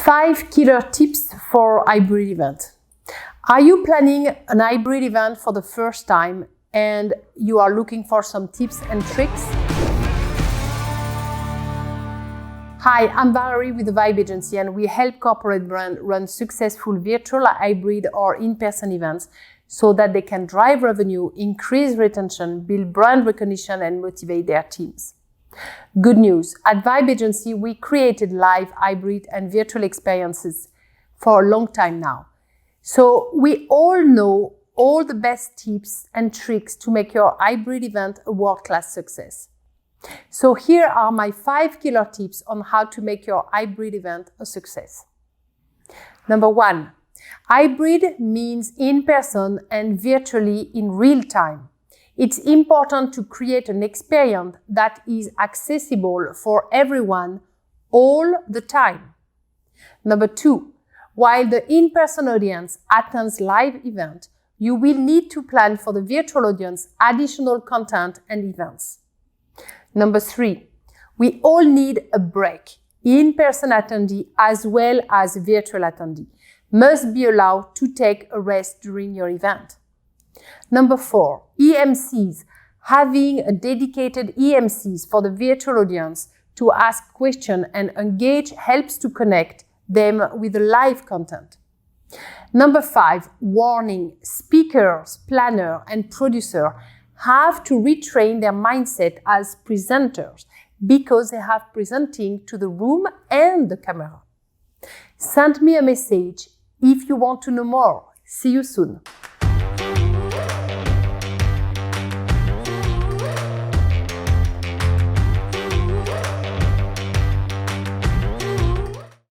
5 killer tips for hybrid event. Are you planning an hybrid event for the first time and you are looking for some tips and tricks? Hi, I'm Valerie with the Vibe Agency, and we help corporate brands run successful virtual, hybrid or in-person events so that they can drive revenue, increase retention, build brand recognition and motivate their teams. Good news, at Vibe Agency, we created live, hybrid and virtual experiences for a long time now. So we all know all the best tips and tricks to make your hybrid event a world-class success. So here are my 5 killer tips on how to make your hybrid event a success. Number 1, hybrid means in person and virtually in real time. It's important to create an experience that is accessible for everyone all the time. Number 2, while the in-person audience attends live event, you will need to plan for the virtual audience additional content and events. Number 3, we all need a break. In-person attendee as well as virtual attendee must be allowed to take a rest during your event. Number 4, EMCs. Having a dedicated EMCs for the virtual audience to ask questions and engage helps to connect them with the live content. Number 5, warning. Speakers, planner, and producer have to retrain their mindset as presenters because they have presenting to the room and the camera. Send me a message if you want to know more. See you soon.